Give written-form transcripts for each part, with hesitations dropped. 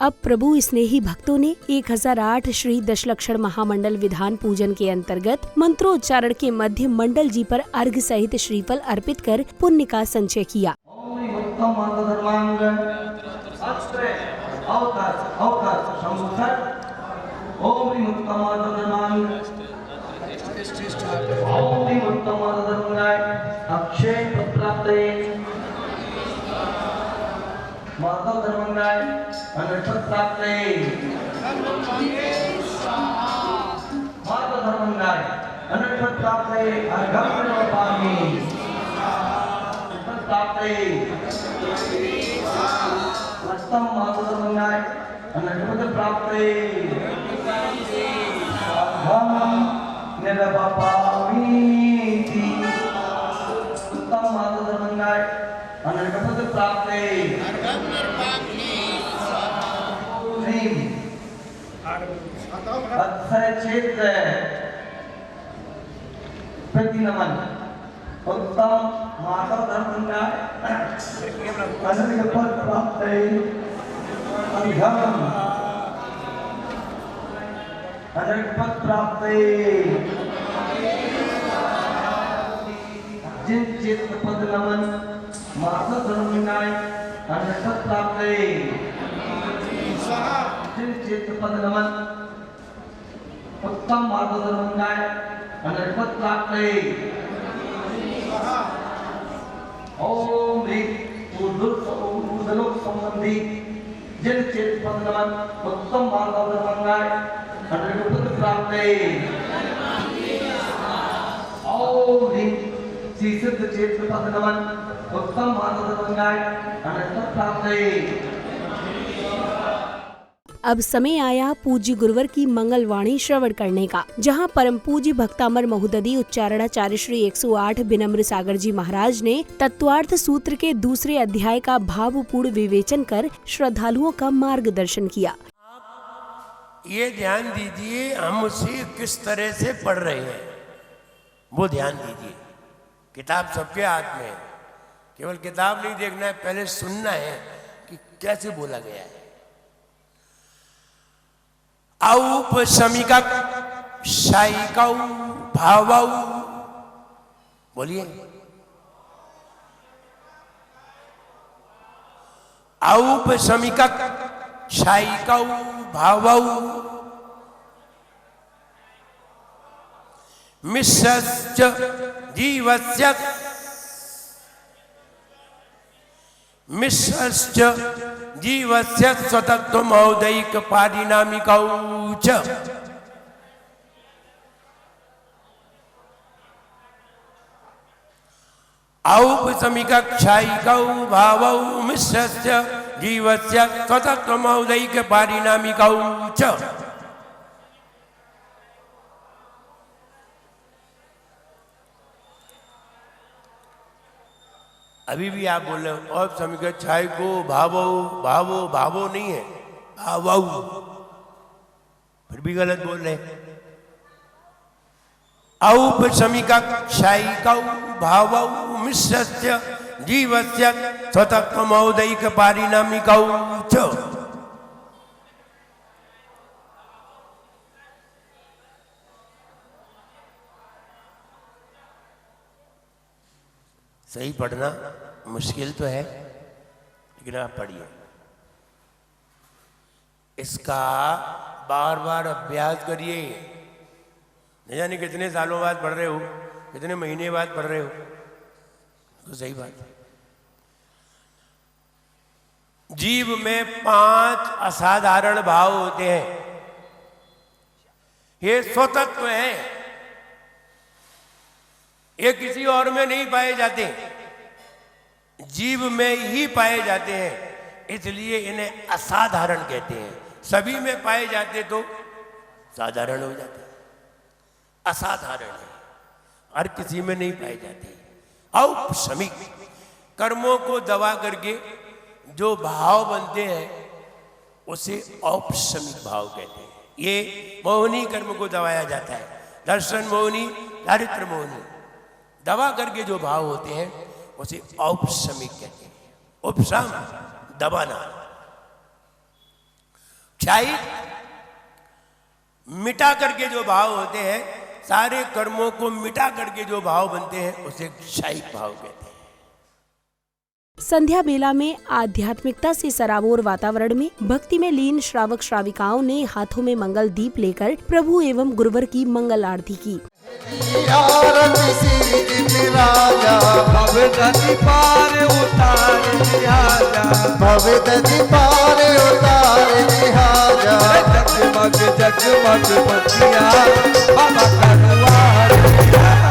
अब प्रभु स्नेही भक्तों ने 1008 श्री दशलक्षण महामंडल विधान पूजन के अंतर्गत मंत्रोच्चारण के मध्य मंडल जी पर अर्घ्य सहित श्रीफल अर्पित कर पुण्य का संचय किया। माता धर्मंगाय अनर्थ प्राप्त माता धर्मंगाय अनर्थ प्राप्त अर्घम पामी प्राप्त मस्तम माता धर्मंगाय अनर्थ प्राप्त हम निरपामी उत्तम माता धर्मंगाय अनर्थ प्राप्त अक्षय क्षेत्र प्रति नमन उत्तम माता धर्मंगाय अनर्थ प्राप्त अधिगम अनर्थ प्राप्त जिन चित्त पद नमन माता धर्मंगाय अनर्थ प्राप्त जिन चित्त पद नमन उत्तम माता धर्मंगाय अनर्थ प्राप्त ओम ऊर्ध्वलोक संबंधी जिन चित्त पद नमन उत्तम माता धर्मंगाय अनर्थ प्राप्त ओम सिद्ध चित्त पद नमन उत्तम माता धर्मंगाय अनर्थ प्राप्त। अब समय आया पूज्य गुरुवर की मंगलवाणी श्रवण करने का, जहां परम पूज्य भक्तामर महोदधि उच्चारणाचार्य श्री 108 विनम्र सागर जी महाराज ने तत्वार्थ सूत्र के दूसरे अध्याय का भावपूर्ण विवेचन कर श्रद्धालुओं का मार्गदर्शन किया। ये ध्यान दीजिए हम उसे किस तरह से पढ़ रहे हैं, वो ध्यान दीजिए। किताब सबके हाथ में है, केवल किताब नहीं देखना है, पहले सुनना है कि कैसे बोला गया है। औपसमिका शायिकाऊ भावाऊ, बोलिए औपसमिका शायिकाऊ भावाऊ मिश्रश्च जीवस्य मिश्रश्च जीवस्य स्वतत्वमौदैक पारिणामिकौ च औपसमिकक्षायिकौ भावौ मिश्रस्य जीवस्य स्वतत्वमौदैक पारिणामिकौ च। अभी भी आप बोल रहे हो और समीका छाई को भावो भावो भावो नहीं है, भावो, फिर भी गलत बोल रहे। औपसमिका क्षायिकौ भावौ मिश्रस्य जीवस्य स्वतत्वमौदैक पारिणामिकौ च। सही पढ़ना मुश्किल तो है, लेकिन आप पढ़िए। इसका बार बार अभ्यास करिए। न जाने कितने सालों बाद पढ़ रहे हो, कितने महीने बाद पढ़ रहे हो, तो सही बात है। जीव में 5 असाधारण भाव होते हैं, ये स्वतत्व है, ये किसी और में नहीं पाए जाते, जीव में ही पाए जाते हैं, इसलिए इन्हें असाधारण कहते हैं। सभी में पाए जाते तो साधारण हो जाते, असाधारण है, हर किसी में नहीं पाए जाते। औपसमिक कर्मों को दबा करके जो भाव बनते हैं उसे औपसमिक भाव कहते हैं। ये मोहनी कर्म को दबाया जाता है, दर्शन मोहनी, चारित्र मोहनी, दबा करके जो भाव होते हैं उसे औपसमिक कहते हैं। उपशम दबाना। क्षाई मिटा करके जो भाव होते हैं, सारे कर्मों को मिटा करके जो भाव बनते हैं उसे क्षाई भाव कहते हैं। संध्या बेला में आध्यात्मिकता से सराबोर वातावरण में भक्ति में लीन श्रावक श्राविकाओं ने हाथों में मंगल दीप लेकर प्रभु एवं गुरुवर की मंगल आरती की। आरती श्री दिन राजा भवदति पार उतार लिहाजा, भवदति पार उतार लिहाजा, जगमग जगमग बत्तियां बाबा करुआर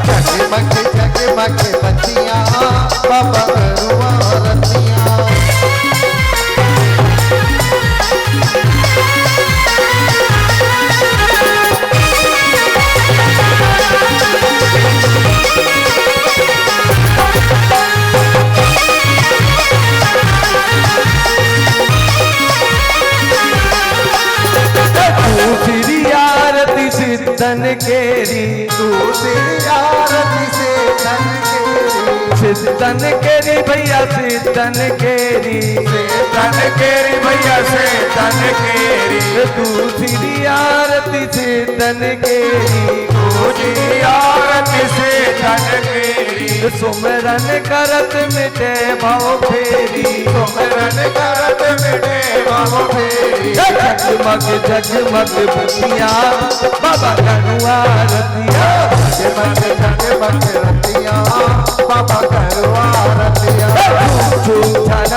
जगमग जगमग बत्तियां बाबा करुआरतियां। दूसरी आरती सिद्धन केरी, दूसरी आरती से धन केरी, सिद्धन केरी भैया सिद्धन केरी, धन केरी भैया से धन केरी, दूसरी आरती सिद्धन केरी, दूसरी आरती से धन केरी, सुमरन करत मिटे भव फेरी, सुमरन करत मिटे भव फेरी, जगमग जगमग बत्तियां बाबा करुआरतियां, जगमग जगमग रतियां बाबा करुआरतियां, झूठन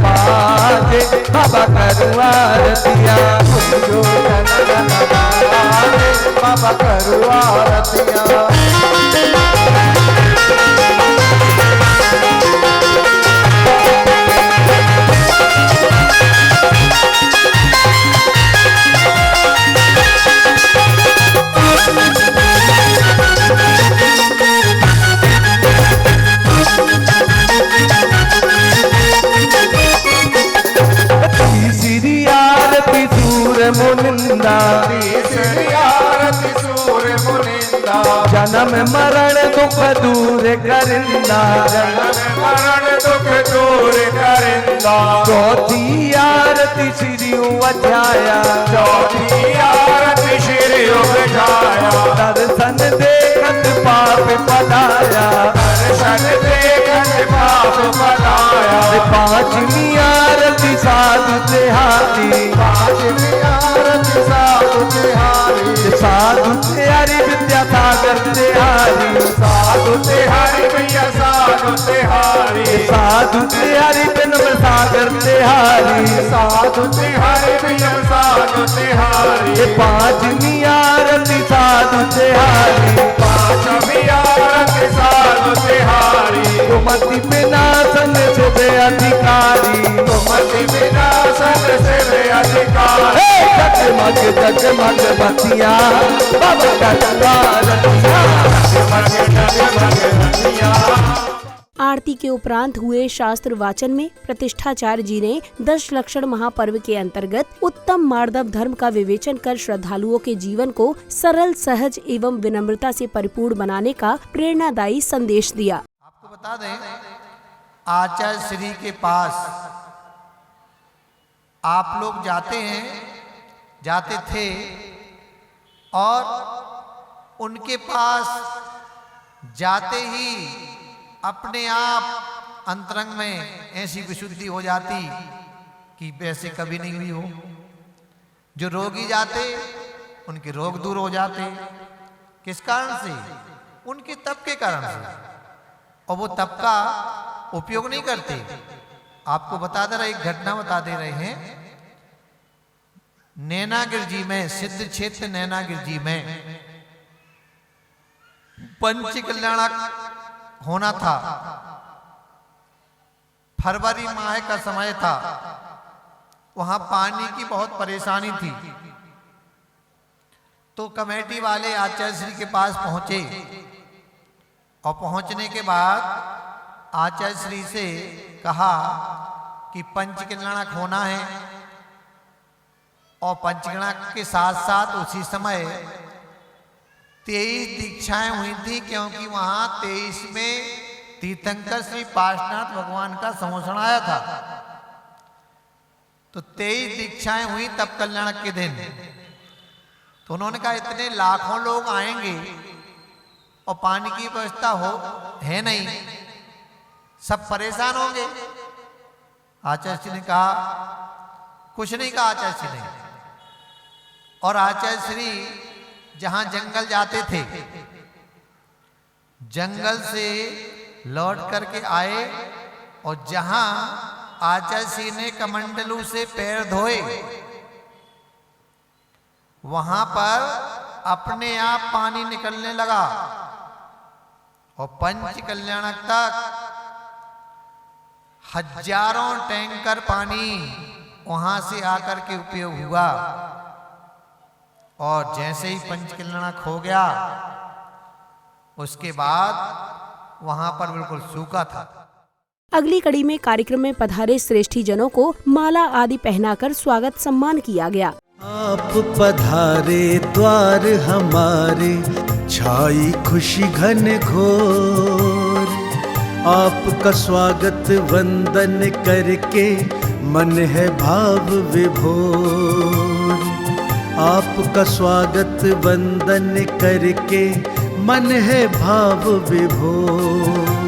बाजे बाबा करुआरतियां, जो धन बाजे बाबा करुआरतियां। तीसरी आरती सूर मुनिंदा, तीसरी आरती सूर मुनिंदा, जन्म मरण दुख दूर करिंदा, जन्म मरण दुख दूर करिंदा, चौथी आरती श्री अध्याया, चौथी आरती श्री उठाया, दर्शन देखत पाप पदाया, दर्शन देखत पाप पदाया, पांचवी आरती साधु तिहारी, पांचवी आरती साधु तिहारी, साधु तिहारी विद्या सागर तिहारी, साधु तिहारी भैया साधु तिहारी, साधु तिहारी जन्म सागर तिहारी, साधु तिहारी भैया साधु तिहारी, पांचवी आरती साधु तिहारी, पांचवी आरती साधु तिहारी, सुमति विनाशन से अधिकारी, सुमति विनाशन से अधिकारी, जगमग जगमग बत्तियां बाबा करुआरतियां, जगमग जगमग रतियां। आरती के उपरांत हुए शास्त्र वाचन में प्रतिष्ठाचार्य जी ने 10 लक्षण महापर्व के अंतर्गत उत्तम मार्दव धर्म का विवेचन कर श्रद्धालुओं के जीवन को सरल, सहज एवं विनम्रता से परिपूर्ण बनाने का प्रेरणादायी संदेश दिया। आपको बता दें, आचार्य श्री के पास आप लोग जाते थे और उनके पास जाते ही अपने आप अंतरंग में ऐसी विशुद्धि हो जाती कि वैसे कभी नहीं हुई हो। जो रोगी जाते उनके रोग दूर हो जाते। किस कारण से? उनके तप के कारण से। और वो तप का उपयोग नहीं करते। आपको बता दे रहे, एक घटना बता दे रहे हैं। नैनागिर जी में, सिद्ध क्षेत्र नैनागिर जी में पंच कल्याणक होना था। फरवरी माह का समय था। वहां पानी की बहुत परेशानी थी। तो कमेटी वाले आचार्य श्री के पास पहुंचे और पहुंचने के बाद आचार्य श्री से कहा कि पंचकल्याणक होना है। और पंचकल्याणक के साथ साथ उसी समय 23 दीक्षाएं हुई थी, क्योंकि वहां 23 में तीर्थंकर श्री पार्श्वनाथ भगवान का समोषण आया था। तो 23 दीक्षाएं हुई तब कल्याणक के दिन। तो उन्होंने कहा इतने लाखों लोग आएंगे और पानी की व्यवस्था है नहीं, सब परेशान होंगे। आचार्य श्री ने कहा, कुछ नहीं कहा आचार्य श्री ने। और आचार्य श्री जहां जंगल जाते थे, जंगल से लौट करके आए और जहां आचार्य श्री ने कमंडलू से पैर धोए, वहां पर अपने आप पानी निकलने लगा और पंच कल्याणक तक हजारों टैंकर पानी वहां से आकर के उपयोग हुआ। और जैसे ही पंच कल्याणक हो गया, उसके बाद वहां पर बिल्कुल सूखा था। अगली कड़ी में कार्यक्रम में पधारे श्रेष्ठी जनों को माला आदि पहनाकर स्वागत सम्मान किया गया। आप पधारे द्वार हमारे, छाई खुशी घन घोर। आपका स्वागत वंदन करके मन है भाव विभोर। आपका स्वागत वंदन करके मन है भाव विभोर।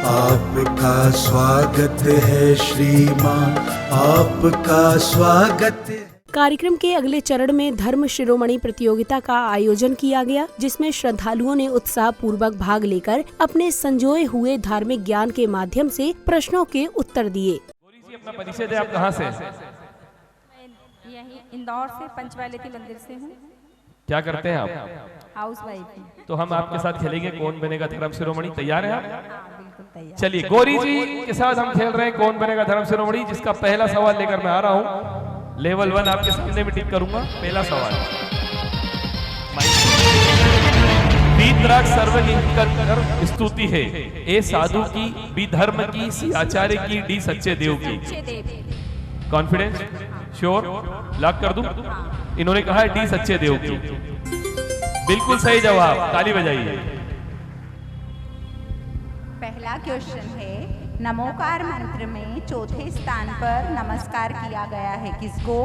आपका स्वागत है श्रीमान, आपका स्वागत। कार्यक्रम के अगले चरण में धर्म शिरोमणि प्रतियोगिता का आयोजन किया गया, जिसमें श्रद्धालुओं ने उत्साह पूर्वक भाग लेकर अपने संजोए हुए धार्मिक ज्ञान के माध्यम से प्रश्नों के उत्तर दिए। गौरी जी, अपना परिचय दें, आप कहाँ से? यही इंदौर से पंचवैलेती मंदिर से हूँ। क्या करते हैं आप? House wife. तो हम आपके साथ खेलेंगे कौन बनेगा धर्म शिरोमणि। तैयार है आप? बिल्कुल तैयार। चलिए, गौरी जी के साथ हम खेल रहे हैं कौन बनेगा धर्म शिरोमणि, जिसका पहला सवाल लेकर मैं आ रहा हूँ। लेवल 1 आपके सामने में टिक करूंगा। पहला सवाल, वीतराग सर्वलिंग स्तुति है, ए साधु की, बी धर्म की, सी आचार्य की, डी सच्चे देव की। कॉन्फिडेंस? श्योर? लॉक कर दूं? इन्होंने कहा है डी सच्चे देव की। बिल्कुल सही जवाब, ताली बजाइए। पहला क्वेश्चन है, नमोकार मंत्र में चौथे स्थान पर नमस्कार किया गया है किसको?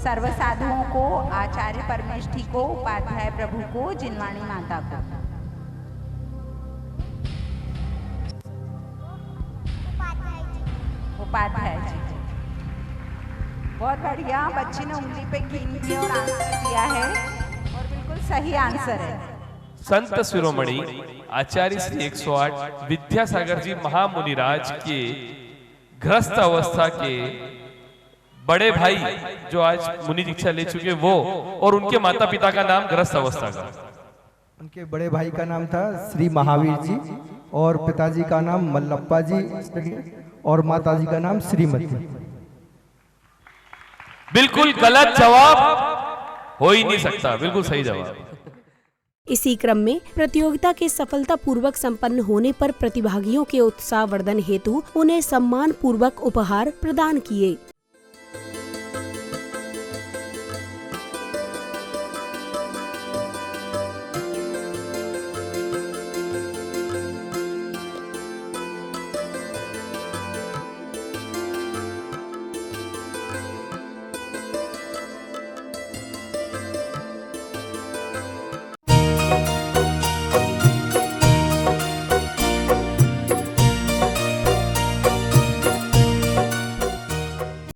सर्व साधुओं को, आचार्य परमेष्ठी को, उपाध्याय प्रभु को, जिनवाणी माता को। उपाध्याय जी। बहुत बढ़िया, बच्ची ने उंगली पे कीन किया और आंसर दिया है और बिल्कुल सही आंसर है। संत शिरोमणि आचार्य श्री 108 विद्यासागर जी महामुनिराज के ग्रस्त अवस्था के बड़े भाई, जो आज मुनि दीक्षा ले चुके, वो और उनके माता पिता का नाम ग्रस्त अवस्था का। उनके बड़े भाई का नाम था श्री महावीर जी और पिताजी का नाम मल्लप्पा जी और माताजी का नाम श्रीमती। बिल्कुल गलत जवाब हो ही नहीं सकता, बिल्कुल सही जवाब। इसी क्रम में प्रतियोगिता के सफलतापूर्वक संपन्न होने पर प्रतिभागियों के उत्साहवर्धन हेतु उन्हें सम्मान पूर्वक उपहार प्रदान किए।